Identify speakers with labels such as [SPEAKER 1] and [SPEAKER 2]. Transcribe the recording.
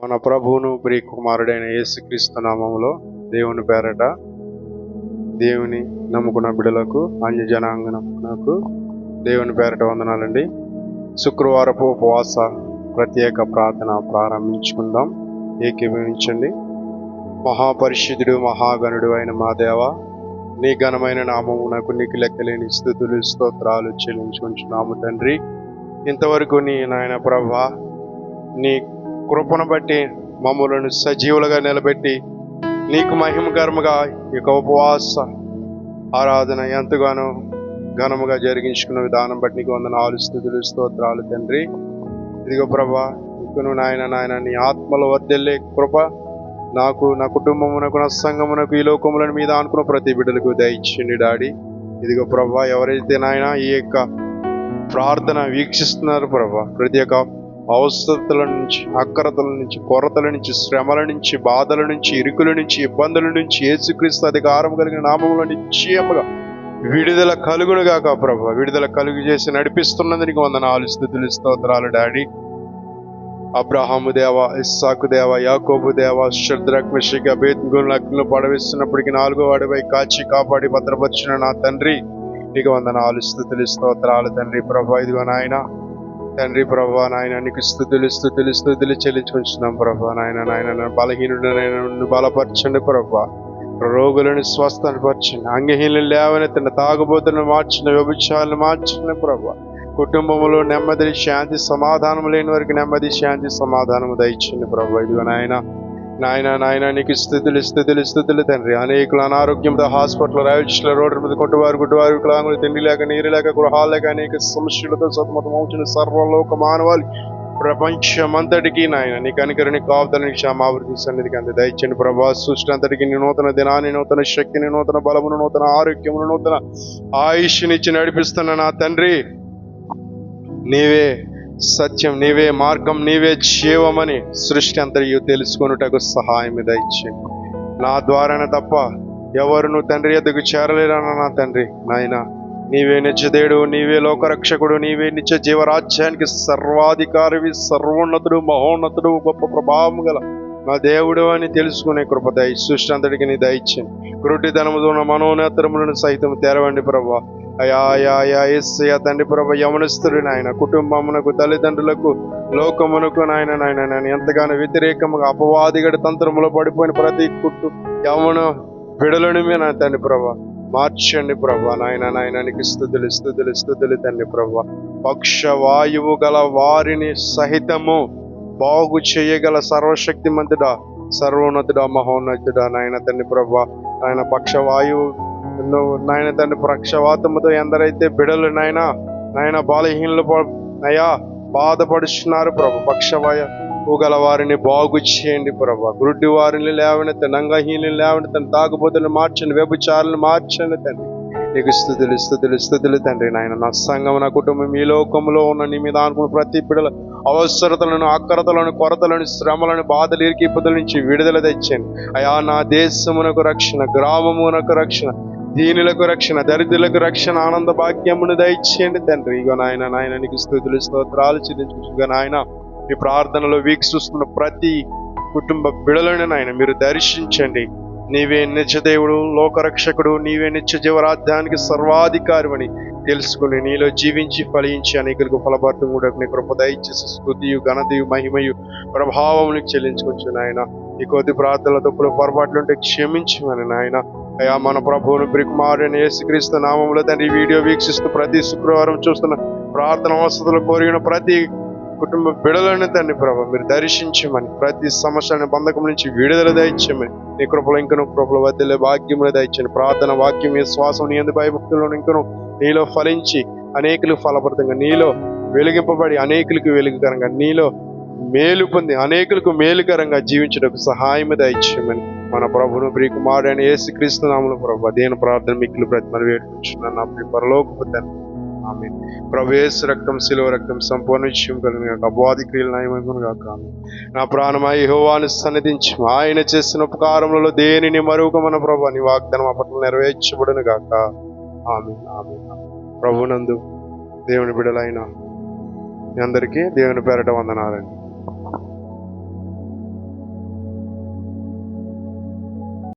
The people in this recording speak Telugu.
[SPEAKER 1] మన ప్రభువును ప్రియ కుమారుడైన యేసుక్రీస్తు నామములో దేవుని పేరట దేవుని నమ్ముకున్న బిడ్డలకు అన్యజనాంగనకు దేవుని పేరట వందనాలండి. శుక్రవారపు ఉపవాస ప్రత్యేక ప్రార్థన ప్రారంభించుకుందాం. ఏకీభవించండి. మహాపరిశుద్ధుడు మహాగణుడు అయిన మా దేవ, నీ ఘనమైన నామమునకు నీకు లెక్కలేని స్తుతులు స్తోత్రాలు చెల్లించుకుంటున్నాము తండ్రి. ఇంతవరకు నీ నాయన ప్రభువా, నీ కృపను బట్టి మమ్ములను సజీవులుగా నిలబెట్టి నీకు మహిమకరముగా ఈ ఉపవాస ఆరాధన ఎంతగానో ఘనముగా జరిగించుకున్న విధానం బట్టి నీకు వందనాలు స్తుతులు స్తోత్రాలు తండ్రి. ఇదిగో ప్రభా, ఇంకను నాయన నీ ఆత్మలో వర్ధిల్లే కృప నాకు, నా కుటుంబమునకు, నా సంఘమునకు, ఈ లోకములను మీద అనుకున్న ప్రతి బిడ్డలకు దయచేయండి డాడీ. ఇదిగో ప్రభా, ఎవరైతే నాయన ఈ యొక్క ప్రార్థన వీక్షిస్తున్నారు ప్రభా, ప్రతి ఒక్క అవసరతల నుంచి, అక్కరతల నుంచి, కొరతల నుంచి, శ్రమల నుంచి, బాధల నుంచి, ఇరుకుల నుంచి, ఇబ్బందుల నుంచి యేసుక్రీస్తు అధికారం కలిగిన నామములో నిశ్చయముగా విడుదల కలుగునుగాక ప్రభా. విడుదల కలుగు చేసి నడిపిస్తున్నందుకు వందనాలు స్తుతులు స్తోత్రాలు డాడీ. అబ్రహాము దేవ, ఇస్సాకు దేవ, యాకోబు దేవ, షద్రక్ మెషక్ అబేద్నెగోను అగ్నిలో పడవేస్తున్నప్పటికీ 4వ వాడిపై కాచి కాపాడి భద్రపరిచిన నా తండ్రి, నీకు వందనాలు స్తుతులు స్తోత్రాలు తండ్రి. ప్రభా, ఇదిగో నాయన తండ్రి ప్రభా, నాయన నీకు స్తుతులు చెల్లించుకుంటున్నాం ప్రభా. నాయన బలహీనుడు బలపరచండి ప్రభా, రోగులను స్వస్థపరచండి, అంగహీనులు లేవనెత్తండి, తాగుబోతులను మార్చండి, వ్యభిచారాలను మార్చండి ప్రభా. కుటుంబంలో నెమ్మది శాంతి సమాధానం లేని వారికి నెమ్మది శాంతి సమాధానము దయచండి ప్రభా. ఇదిగో నాయన నీకు స్థుతులు తండ్రి. అనేకులు అనారోగ్యంతో హాస్పిటల్, రైల్వేస్లో, రోడ్డు మీద కొట్టువారు వికలాంగులు, తిండి లేక, నీరు లేక, గృహాలు లేక అనేక సమస్యలతో సతమతం అవుతున్న సర్వలోక మానవాళి ప్రపంచమంతటికి నాయన నీ కనికరిని కాపుదలని క్షమాభివృద్ధి సన్నిధికి అంత దయచండి ప్రభా. సృష్టి అంతటికి నీ నూతన దినాన్ని, నూతన శక్తిని, నూతన బలమును, నూతన ఆరోగ్యమును, నూతన ఆయుష్నిచ్చి నడిపిస్తున్న నా తండ్రి, నీవే సత్యం, నీవే మార్గం, నీవే జీవమని సృష్టి అంతరియు తెలుసుకొనుటకు సహాయం దయచేయండి. నా ద్వారానే తప్ప ఎవరును తండ్రి ఎద్దకు చేరలేరన్న నా తండ్రి, నాయన నీవే నిత్యదేవుడు, నీవే లోకరక్షకుడు, నీవే నిత్య జీవరాజ్యానికి సర్వాధికారివి, సర్వోన్నతుడు, మహోన్నతుడు, గొప్ప ప్రభావం గల నా దేవుడు అని తెలుసుకునే కృప దయ సృష్టి అంతటికి నీ దయచేయండి. కృటిధనముతో ఉన్న మనోనేత్రములను సైతం తెరవండి ప్రభా. అయా యేసయ్య తండ్రి ప్రభ, యవనస్తుడు నాయన కుటుంబమునకు, తల్లిదండ్రులకు, లోకమునకు నాయన ఎంతగానో వ్యతిరేకముగా అపవాదిగడి తంత్రములో పడిపోయిన ప్రతి యవన బిడలను మీ నా తండ్రి ప్రభ మార్చండి ప్రభా. నాయన నీకు స్తుతులు తండ్రి ప్రభా. పక్షవాయువు గల వారిని సహితము బాగు చేయగల సర్వశక్తిమంతుడా, సర్వోన్నతుడా, మహోన్నతుడా నాయన తండ్రి ప్రభా. ఆయన పక్షవాయువు నాయన తండ్రి పక్షవాతముతో ఎందరైతే బిడలు నాయన బలహీనలు బాధపడుచున్నారు ప్రభు, పక్షవాయువు గల వారిని బాగు చేయండి ప్రభా. గుడ్డి వారిని లేవనెత్తండి, అంగహీనులు లేవనెత్తండి, తాగుబోతులను మార్చండి, వ్యభిచారులను మార్చండి తండ్రి. నీకు స్తుతులు తండ్రి. నాయన నా సంఘం, నా కుటుంబం, ఈ లోకంలో ఉన్న నీ మీద అనుకున్న ప్రతి బిడల అవసరతలను, అక్కరతలను, కొరతలను, శ్రమలను, బాధలు, ఇరుకిప్పుల నుంచి విడుదల తెచ్చండి అయా. నా దేశమునకు రక్షణ, గ్రామమునకు రక్షణ, దీనులకు రక్షణ, దరిద్రులకు రక్షణ, ఆనంద భాగ్యమును దయచేయండి తండ్రి. ఇగో నాయన నీకు స్తుతులు స్తోత్రాలు చెల్లించుగా నాయన ఈ ప్రార్థనలో వీక్షిస్తున్న ప్రతి కుటుంబ బిడలను నాయన మీరు దర్శించండి. నీవే నిత్యదేవుడు, లోకరక్షకుడు, నీవే నిత్య జీవరాజ్యానికి సర్వాధికారి అని తెలుసుకుని నీలో జీవించి ఫలించి అనేకులకు ఫలభర్తం కూడా నీ కృప దయచేసి స్తుతియు, ఘనతయు, మహిమయు, ప్రభావం చెల్లించుకోవచ్చు నాయన. ఈ కొద్ది ప్రార్థనల తప్పులు పొరపాట్లుంటే క్షమించమని నాయన. అయా మన ప్రభువును ప్రియకుమారుడైన యేసుక్రీస్తు నామములో తండ్రి, వీడియో వీక్షిస్తూ ప్రతి శుక్రవారం చూస్తున్న ప్రార్థన అవసరతలు కోరిన ప్రతి కుటుంబ బిడలను తండ్రి ప్రభు మీరు దర్శించమని, ప్రతి సమస్యలను బంధకం నుంచి విడుదల దయచేయమని, నీ కృపలో ఇంకను కృపలు వద్దలే భాగ్యములు దయచేయండి. ప్రార్థన వాక్యం శ్వాసం నీ యందు భయభక్తులను ఇంకను నీలో ఫలించి అనేకులకు ఫలప్రదంగా, నీలో వెలిగింపబడి అనేకులకు వెలుగుకరంగా, నీలో మేలు పొంది అనేకులకు మేలుకరంగా జీవించడానికి సహాయం దయచేయమని మన ప్రభువును ప్రియకుమారుడైన యేసుక్రీస్తు నామములో ప్రభు దేని ప్రార్థన మిక్కులు ప్రతిమలు వేడుకుంటున్నాను నా ప్రియ పరలోకపు తండ్రి. ఆమేన్. ప్రభు యేసు రక్తం, శిలువ రక్తం సంపూర్ణ విషయం కలిగిన అపవాది క్రియలు నయమగును గాక. నా ప్రాణమా యెహోవాను సన్నిధించి ఆయన చేసిన ఉపకారములలో దేనిని మరొక మన ప్రభు నీ వాగ్దానం అప్పట్లో నెరవేర్చబడును గాక. ఆమేన్. ప్రభునందు దేవుని బిడ్డలైన మీ అందరికీ దేవుని పేరట వందనాలండి.